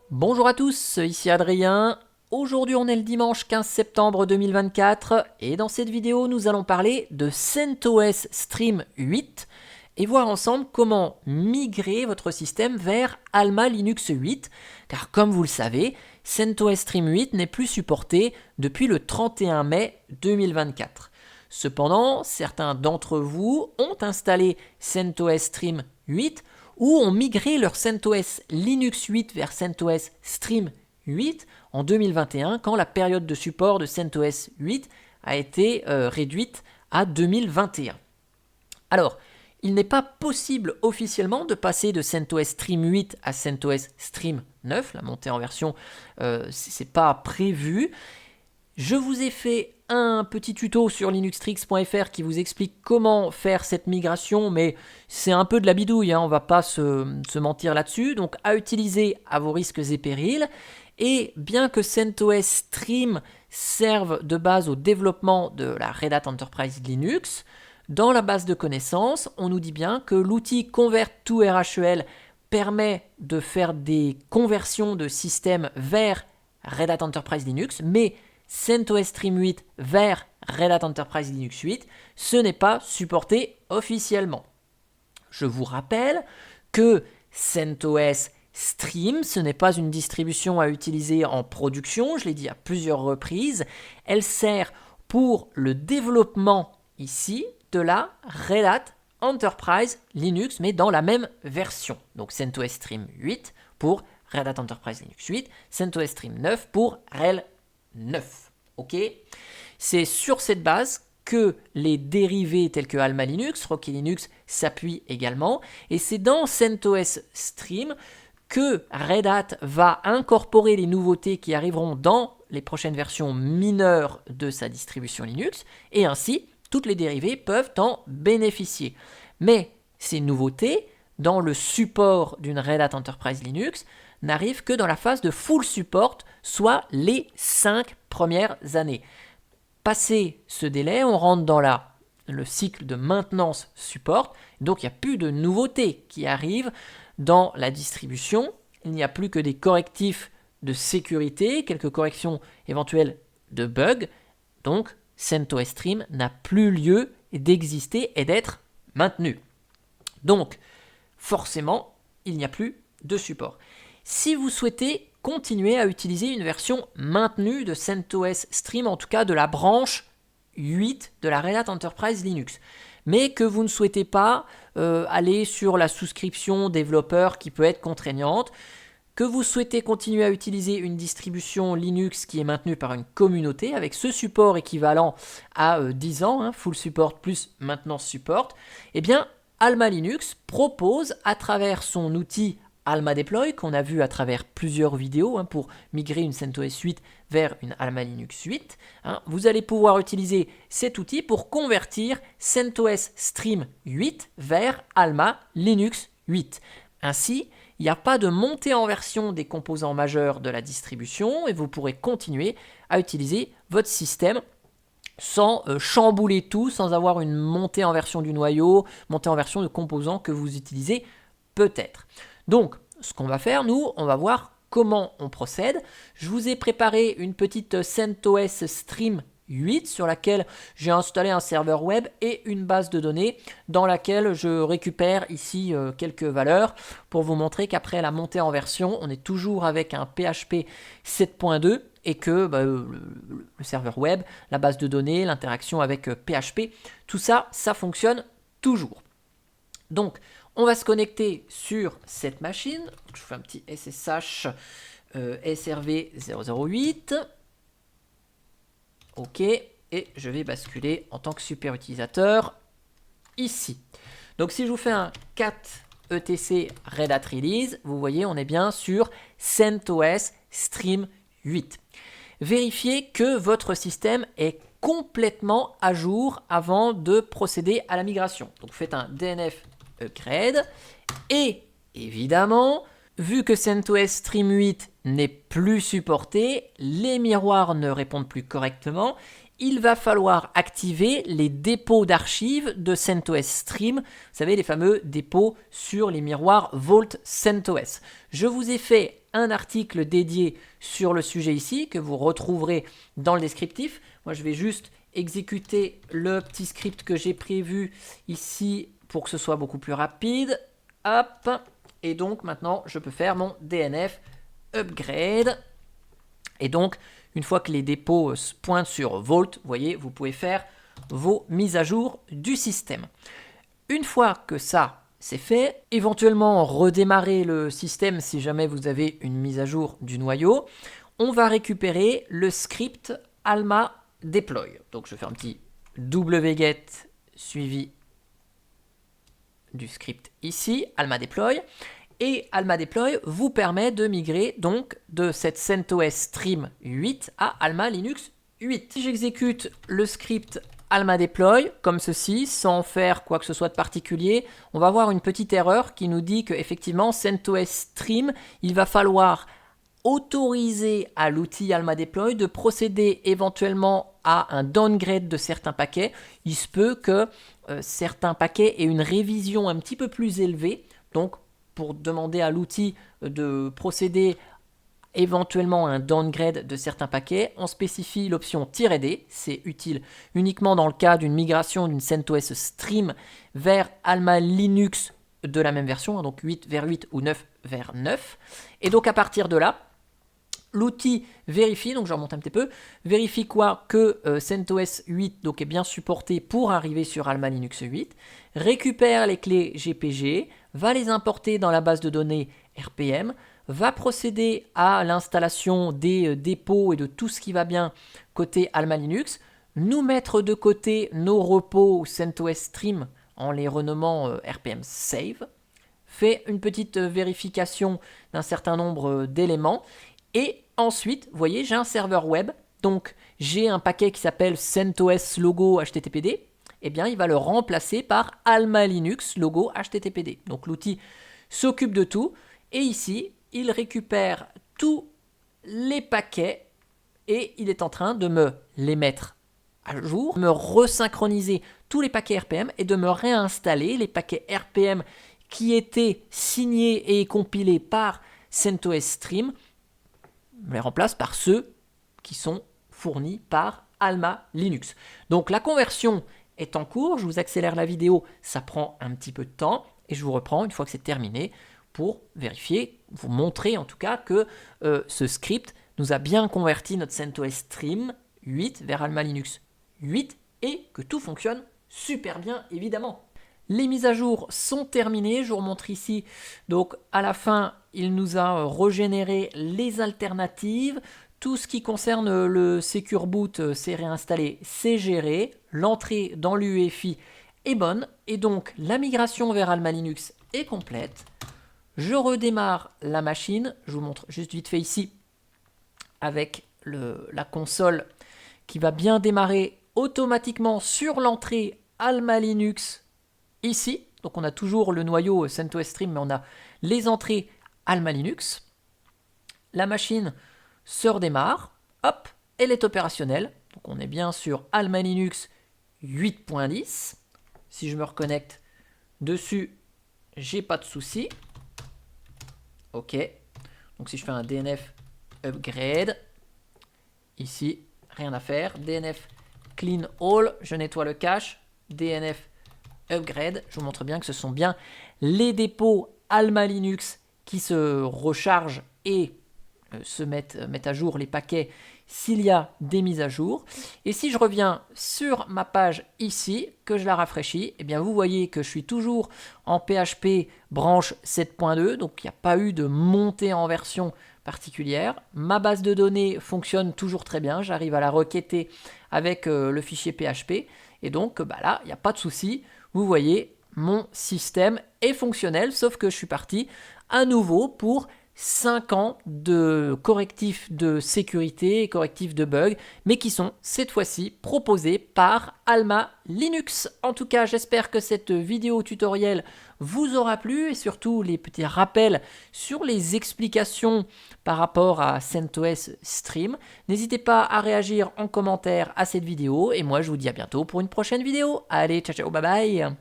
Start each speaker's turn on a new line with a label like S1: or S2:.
S1: Bonjour à tous, ici Adrien. Aujourd'hui on est le dimanche 15 septembre 2024 et dans cette vidéo nous allons parler de CentOS Stream 8 et voir ensemble comment migrer votre système vers Alma Linux 8 car comme vous le savez, CentOS Stream 8 n'est plus supporté depuis le 31 mai 2024. Cependant, certains d'entre vous ont installé CentOS Stream 8 ou ont migré leur CentOS Linux 8 vers CentOS Stream 8 en 2021 quand la période de support de CentOS 8 a été réduite à 2021. Alors, il n'est pas possible officiellement de passer de CentOS Stream 8 à CentOS Stream 9, la montée en version, c'est pas prévu. Je vous ai fait un petit tuto sur linuxtricks.fr qui vous explique comment faire cette migration, mais c'est un peu de la bidouille, on va pas se mentir là-dessus, donc à utiliser à vos risques et périls. Et bien que CentOS Stream serve de base au développement de la Red Hat Enterprise Linux, dans la base de connaissances, on nous dit bien que l'outil Convert2RHEL permet de faire des conversions de systèmes vers Red Hat Enterprise Linux, mais CentOS Stream 8 vers Red Hat Enterprise Linux 8, ce n'est pas supporté officiellement. Je vous rappelle que CentOS Stream, ce n'est pas une distribution à utiliser en production, je l'ai dit à plusieurs reprises, elle sert pour le développement ici de la Red Hat Enterprise Linux, mais dans la même version. Donc CentOS Stream 8 pour Red Hat Enterprise Linux 8, CentOS Stream 9 pour RHEL 9. Ok, c'est sur cette base que les dérivés tels que Alma Linux, Rocky Linux s'appuient également, et c'est dans CentOS Stream que Red Hat va incorporer les nouveautés qui arriveront dans les prochaines versions mineures de sa distribution Linux, et ainsi toutes les dérivées peuvent en bénéficier. Mais ces nouveautés, dans le support d'une Red Hat Enterprise Linux, n'arrivent que dans la phase de full support, soit les 5 premières années. Passé ce délai, on rentre dans le cycle de maintenance support, donc il n'y a plus de nouveautés qui arrivent dans la distribution, il n'y a plus que des correctifs de sécurité, quelques corrections éventuelles de bugs, donc CentOS Stream n'a plus lieu d'exister et d'être maintenu. Donc, forcément, il n'y a plus de support. Si vous souhaitez continuer à utiliser une version maintenue de CentOS Stream, en tout cas de la branche 8 de la Red Hat Enterprise Linux, mais que vous ne souhaitez pas aller sur la souscription développeur qui peut être contraignante, que vous souhaitez continuer à utiliser une distribution Linux qui est maintenue par une communauté avec ce support équivalent à 10 ans, full support plus maintenance support, eh bien Alma Linux propose à travers son outil Alma Deploy, qu'on a vu à travers plusieurs vidéos pour migrer une CentOS 8 vers une Alma Linux 8. Vous allez pouvoir utiliser cet outil pour convertir CentOS Stream 8 vers Alma Linux 8. Ainsi, il n'y a pas de montée en version des composants majeurs de la distribution et vous pourrez continuer à utiliser votre système sans chambouler tout, sans avoir une montée en version du noyau, montée en version de composants que vous utilisez peut-être. Donc, ce qu'on va faire, nous, on va voir comment on procède. Je vous ai préparé une petite CentOS Stream 8 sur laquelle j'ai installé un serveur web et une base de données dans laquelle je récupère ici quelques valeurs pour vous montrer qu'après la montée en version, on est toujours avec un PHP 7.2 et que le serveur web, la base de données, l'interaction avec PHP, tout ça, ça fonctionne toujours. Donc, on va se connecter sur cette machine. Je fais un petit SSH SRV 008. OK. Et je vais basculer en tant que super utilisateur ici. Donc, si je vous fais un cat etc Red Hat Release, vous voyez, on est bien sur CentOS Stream 8. Vérifiez que votre système est complètement à jour avant de procéder à la migration. Donc, faites un DNF upgrade et évidemment, vu que CentOS Stream 8 n'est plus supporté, les miroirs ne répondent plus correctement, il va falloir activer les dépôts d'archives de CentOS Stream, vous savez, les fameux dépôts sur les miroirs Vault CentOS. Je vous ai fait un article dédié sur le sujet ici, que vous retrouverez dans le descriptif. Moi, je vais juste exécuter le petit script que j'ai prévu ici pour que ce soit beaucoup plus rapide. Hop. Et donc, maintenant, je peux faire mon DNF upgrade. Et donc, une fois que les dépôts pointent sur Vault, vous voyez, vous pouvez faire vos mises à jour du système. Une fois que ça, c'est fait, éventuellement redémarrer le système si jamais vous avez une mise à jour du noyau. On va récupérer le script Alma Deploy. Donc, je fais un petit wget suivi du script ici, Alma Deploy. Et Alma Deploy vous permet de migrer donc de cette CentOS Stream 8 à Alma Linux 8. Si j'exécute le script Alma Deploy comme ceci, sans faire quoi que ce soit de particulier, on va avoir une petite erreur qui nous dit qu'effectivement CentOS Stream, il va falloir autoriser à l'outil Alma Deploy de procéder éventuellement à un downgrade de certains paquets. Il se peut que certains paquets aient une révision un petit peu plus élevée, donc pour demander à l'outil de procéder éventuellement à un downgrade de certains paquets, on spécifie l'option "-d". C'est utile uniquement dans le cas d'une migration d'une CentOS Stream vers Alma Linux de la même version, donc 8 vers 8 ou 9 vers 9. Et donc à partir de là, l'outil vérifie, donc je remonte un petit peu, vérifie quoi que CentOS 8 donc, est bien supporté pour arriver sur Alma Linux 8, récupère les clés GPG, va les importer dans la base de données RPM, va procéder à l'installation des dépôts et de tout ce qui va bien côté Alma Linux, nous mettre de côté nos repos CentOS Stream en les renommant RPM Save, fait une petite vérification d'un certain nombre d'éléments. Et ensuite, vous voyez, j'ai un serveur web, donc j'ai un paquet qui s'appelle CentOS logo HTTPD, eh bien il va le remplacer par Alma Linux logo HTTPD. Donc l'outil s'occupe de tout, et ici, il récupère tous les paquets, et il est en train de me les mettre à jour, me resynchroniser tous les paquets RPM, et de me réinstaller les paquets RPM qui étaient signés et compilés par CentOS Stream, me les remplace par ceux qui sont fournis par Alma Linux. Donc la conversion est en cours, je vous accélère la vidéo, ça prend un petit peu de temps, et je vous reprends une fois que c'est terminé pour vérifier, vous montrer en tout cas que ce script nous a bien converti notre CentOS Stream 8 vers Alma Linux 8 et que tout fonctionne super bien évidemment. Les mises à jour sont terminées, je vous remontre ici, donc à la fin il nous a régénéré les alternatives, tout ce qui concerne le Secure Boot c'est réinstallé, c'est géré, l'entrée dans l'UEFI est bonne, et donc la migration vers Alma Linux est complète. Je redémarre la machine, je vous montre juste vite fait ici, avec la console qui va bien démarrer automatiquement sur l'entrée Alma Linux ici. Donc on a toujours le noyau CentOS Stream, mais on a les entrées Alma Linux. La machine se redémarre, hop, elle est opérationnelle. Donc on est bien sur Alma Linux 8.10. Si je me reconnecte dessus, j'ai pas de souci. Ok, donc si je fais un DNF upgrade, ici, rien à faire. DNF clean all, je nettoie le cache. DNF upgrade, je vous montre bien que ce sont bien les dépôts Alma Linux qui se rechargent et mettent à jour les paquets s'il y a des mises à jour. Et si je reviens sur ma page ici, que je la rafraîchis, eh bien vous voyez que je suis toujours en PHP branche 7.2, donc il n'y a pas eu de montée en version particulière. Ma base de données fonctionne toujours très bien, j'arrive à la requêter avec le fichier PHP, et donc là, il n'y a pas de souci. Vous voyez, mon système est fonctionnel, sauf que je suis parti à nouveau pour 5 ans de correctifs de sécurité et correctifs de bugs, mais qui sont cette fois-ci proposés par Alma Linux. En tout cas, j'espère que cette vidéo tutoriel vous aura plu, et surtout les petits rappels sur les explications par rapport à CentOS Stream. N'hésitez pas à réagir en commentaire à cette vidéo, et moi je vous dis à bientôt pour une prochaine vidéo. Allez, ciao ciao, bye bye.